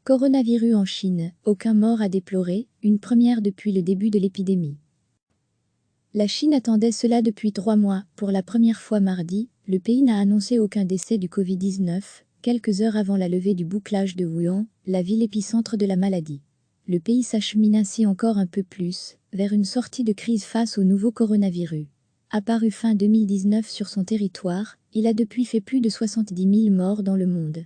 Coronavirus en Chine, aucun mort à déplorer, une première depuis le début de l'épidémie. La Chine attendait cela depuis 3 mois. Pour la première fois mardi, le pays n'a annoncé aucun décès du Covid-19, quelques heures avant la levée du bouclage de Wuhan, la ville épicentre de la maladie. Le pays s'achemine ainsi encore un peu plus vers une sortie de crise face au nouveau coronavirus. Apparu fin 2019 sur son territoire, il a depuis fait plus de 70 000 morts dans le monde.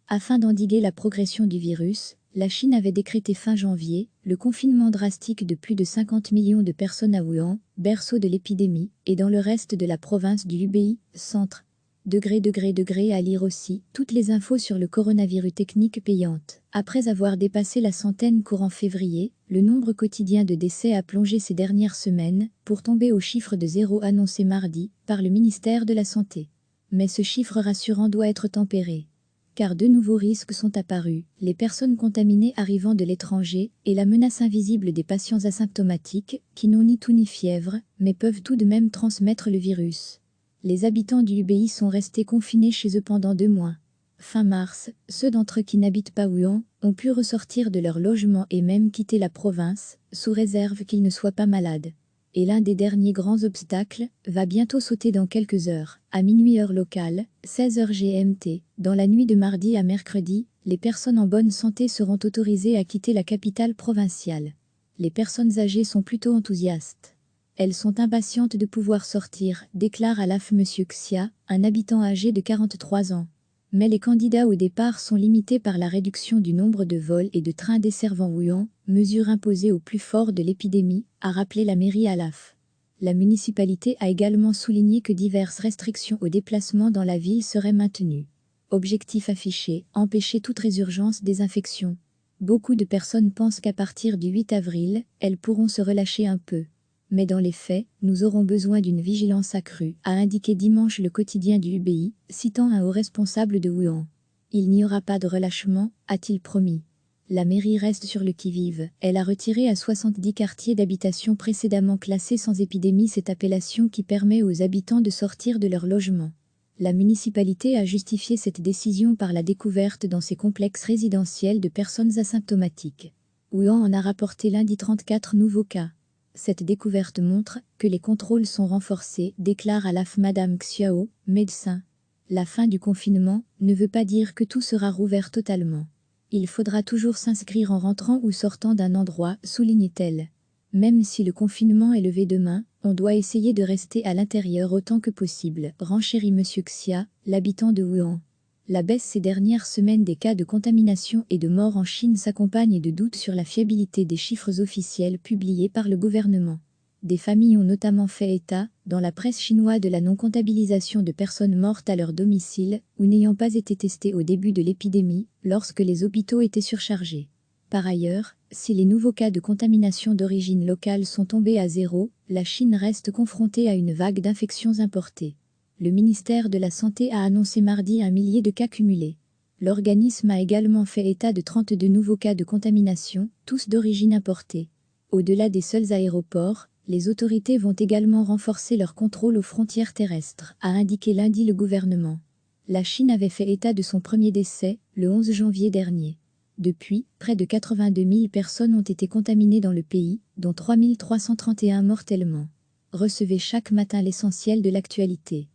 Afin d'endiguer la progression du virus, la Chine avait décrété fin janvier le confinement drastique de plus de 50 millions de personnes à Wuhan, berceau de l'épidémie, et dans le reste de la province du Hubei, centre. À lire aussi toutes les infos sur le coronavirus technique payante. Après avoir dépassé la centaine courant février, le nombre quotidien de décès a plongé ces dernières semaines pour tomber au chiffre de 0 annoncé mardi par le ministère de la Santé. Mais ce chiffre rassurant doit être tempéré. Car de nouveaux risques sont apparus, les personnes contaminées arrivant de l'étranger et la menace invisible des patients asymptomatiques qui n'ont ni toux ni fièvre, mais peuvent tout de même transmettre le virus. Les habitants du Hubei sont restés confinés chez eux pendant 2 mois. Fin mars, ceux d'entre eux qui n'habitent pas Wuhan ont pu ressortir de leur logement et même quitter la province, sous réserve qu'ils ne soient pas malades. Et l'un des derniers grands obstacles va bientôt sauter dans quelques heures, à minuit heure locale, 16h GMT. Dans la nuit de mardi à mercredi, les personnes en bonne santé seront autorisées à quitter la capitale provinciale. Les personnes âgées sont plutôt enthousiastes. Elles sont impatientes de pouvoir sortir, déclare à l'AF M. Xia, un habitant âgé de 43 ans. Mais les candidats au départ sont limités par la réduction du nombre de vols et de trains desservant Wuhan, mesure imposée au plus fort de l'épidémie, a rappelé la mairie à l'AF. La municipalité a également souligné que diverses restrictions au déplacement dans la ville seraient maintenues. Objectif affiché, empêcher toute résurgence des infections. Beaucoup de personnes pensent qu'à partir du 8 avril, elles pourront se relâcher un peu. Mais dans les faits, nous aurons besoin d'une vigilance accrue, a indiqué dimanche le quotidien du Hubei, citant un haut responsable de Wuhan. Il n'y aura pas de relâchement, a-t-il promis. La mairie reste sur le qui-vive. Elle a retiré à 70 quartiers d'habitation précédemment classés sans épidémie cette appellation qui permet aux habitants de sortir de leur logement. La municipalité a justifié cette décision par la découverte dans ses complexes résidentiels de personnes asymptomatiques. Wuhan en a rapporté lundi 34 nouveaux cas. Cette découverte montre que les contrôles sont renforcés, déclare à l'AF Madame Xiao, médecin. La fin du confinement ne veut pas dire que tout sera rouvert totalement. Il faudra toujours s'inscrire en rentrant ou sortant d'un endroit, souligne-t-elle. Même si le confinement est levé demain, on doit essayer de rester à l'intérieur autant que possible, renchérit M. Xia, l'habitant de Wuhan. La baisse ces dernières semaines des cas de contamination et de mort en Chine s'accompagne de doutes sur la fiabilité des chiffres officiels publiés par le gouvernement. Des familles ont notamment fait état, dans la presse chinoise, de la non-comptabilisation de personnes mortes à leur domicile ou n'ayant pas été testées au début de l'épidémie, lorsque les hôpitaux étaient surchargés. Par ailleurs, si les nouveaux cas de contamination d'origine locale sont tombés à 0, la Chine reste confrontée à une vague d'infections importées. Le ministère de la Santé a annoncé mardi 1 millier de cas cumulés. L'organisme a également fait état de 32 nouveaux cas de contamination, tous d'origine importée. Au-delà des seuls aéroports, les autorités vont également renforcer leur contrôle aux frontières terrestres, a indiqué lundi le gouvernement. La Chine avait fait état de son premier décès, le 11 janvier dernier. Depuis, près de 82 000 personnes ont été contaminées dans le pays, dont 3 331 mortellement. Recevez chaque matin l'essentiel de l'actualité.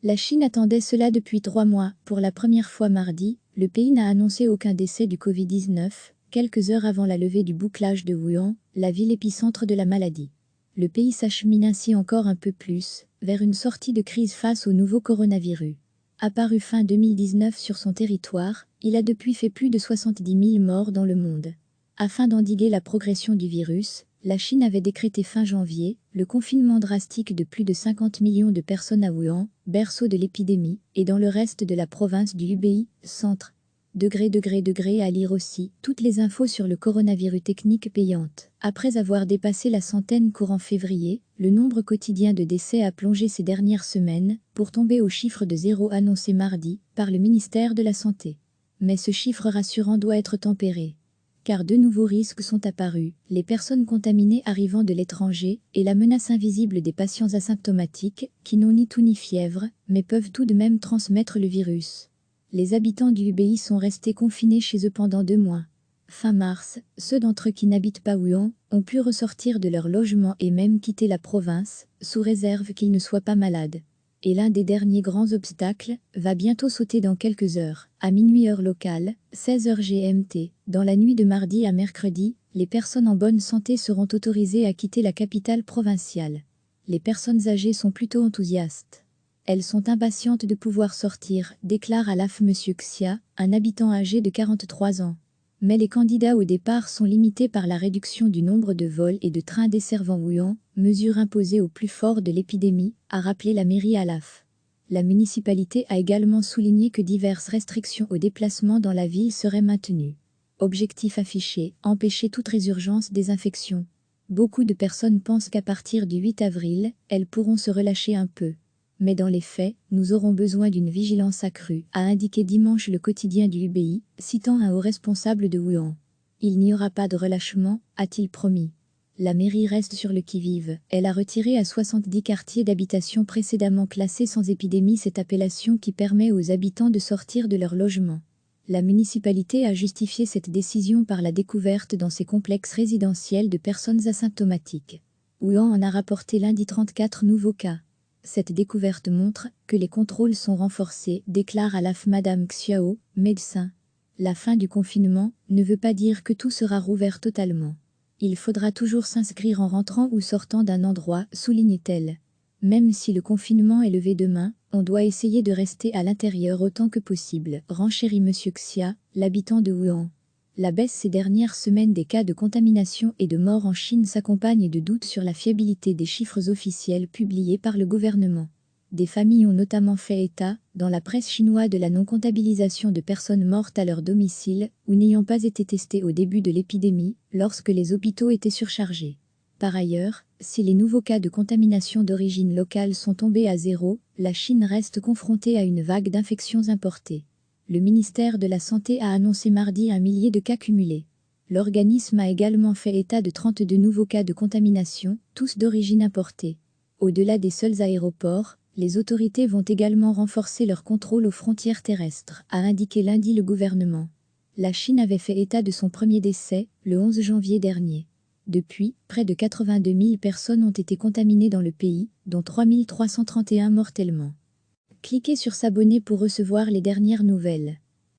La Chine attendait cela depuis 3 mois. Pour la première fois mardi, le pays n'a annoncé aucun décès du Covid-19, quelques heures avant la levée du bouclage de Wuhan, la ville épicentre de la maladie. Le pays s'achemine ainsi encore un peu plus vers une sortie de crise face au nouveau coronavirus. Apparu fin 2019 sur son territoire, il a depuis fait plus de 70 000 morts dans le monde. Afin d'endiguer la progression du virus, la Chine avait décrété fin janvier le confinement drastique de plus de 50 millions de personnes à Wuhan, berceau de l'épidémie, et dans le reste de la province du Hubei, centre. À lire aussi toutes les infos sur le coronavirus technique payante. Après avoir dépassé la centaine courant février, le nombre quotidien de décès a plongé ces dernières semaines pour tomber au chiffre de 0 annoncé mardi par le ministère de la Santé. Mais ce chiffre rassurant doit être tempéré. Car de nouveaux risques sont apparus, les personnes contaminées arrivant de l'étranger et la menace invisible des patients asymptomatiques qui n'ont ni toux ni fièvre, mais peuvent tout de même transmettre le virus. Les habitants du Hubei sont restés confinés chez eux pendant 2 mois. Fin mars, ceux d'entre eux qui n'habitent pas Wuhan ont pu ressortir de leur logement et même quitter la province, sous réserve qu'ils ne soient pas malades. Et l'un des derniers grands obstacles va bientôt sauter dans quelques heures. À minuit heure locale, 16h GMT, dans la nuit de mardi à mercredi, les personnes en bonne santé seront autorisées à quitter la capitale provinciale. Les personnes âgées sont plutôt enthousiastes. Elles sont impatientes de pouvoir sortir, déclare à l'AF M. Xia, un habitant âgé de 43 ans. Mais les candidats au départ sont limités par la réduction du nombre de vols et de trains desservant Wuhan, mesure imposée au plus fort de l'épidémie, a rappelé la mairie à l'AF. La municipalité a également souligné que diverses restrictions aux déplacements dans la ville seraient maintenues. Objectif affiché, empêcher toute résurgence des infections. Beaucoup de personnes pensent qu'à partir du 8 avril, elles pourront se relâcher un peu. Mais dans les faits, nous aurons besoin d'une vigilance accrue, a indiqué dimanche le quotidien du Hubei, citant un haut responsable de Wuhan. Il n'y aura pas de relâchement, a-t-il promis. La mairie reste sur le qui-vive. Elle a retiré à 70 quartiers d'habitation précédemment classés sans épidémie cette appellation qui permet aux habitants de sortir de leur logement. La municipalité a justifié cette décision par la découverte dans ses complexes résidentiels de personnes asymptomatiques. Wuhan en a rapporté lundi 34 nouveaux cas. Cette découverte montre que les contrôles sont renforcés, déclare à l'AF Madame Xiao, médecin. La fin du confinement ne veut pas dire que tout sera rouvert totalement. Il faudra toujours s'inscrire en rentrant ou sortant d'un endroit, souligne-t-elle. Même si le confinement est levé demain, on doit essayer de rester à l'intérieur autant que possible, renchérit M. Xia, l'habitant de Wuhan. La baisse ces dernières semaines des cas de contamination et de mort en Chine s'accompagne de doutes sur la fiabilité des chiffres officiels publiés par le gouvernement. Des familles ont notamment fait état, dans la presse chinoise, de la non-comptabilisation de personnes mortes à leur domicile ou n'ayant pas été testées au début de l'épidémie, lorsque les hôpitaux étaient surchargés. Par ailleurs, si les nouveaux cas de contamination d'origine locale sont tombés à zéro, la Chine reste confrontée à une vague d'infections importées. Le ministère de la Santé a annoncé mardi 1 millier de cas cumulés. L'organisme a également fait état de 32 nouveaux cas de contamination, tous d'origine importée. Au-delà des seuls aéroports, les autorités vont également renforcer leur contrôle aux frontières terrestres, a indiqué lundi le gouvernement. La Chine avait fait état de son premier décès, le 11 janvier dernier. Depuis, près de 82 000 personnes ont été contaminées dans le pays, dont 3 331 mortellement. Cliquez sur s'abonner pour recevoir les dernières nouvelles.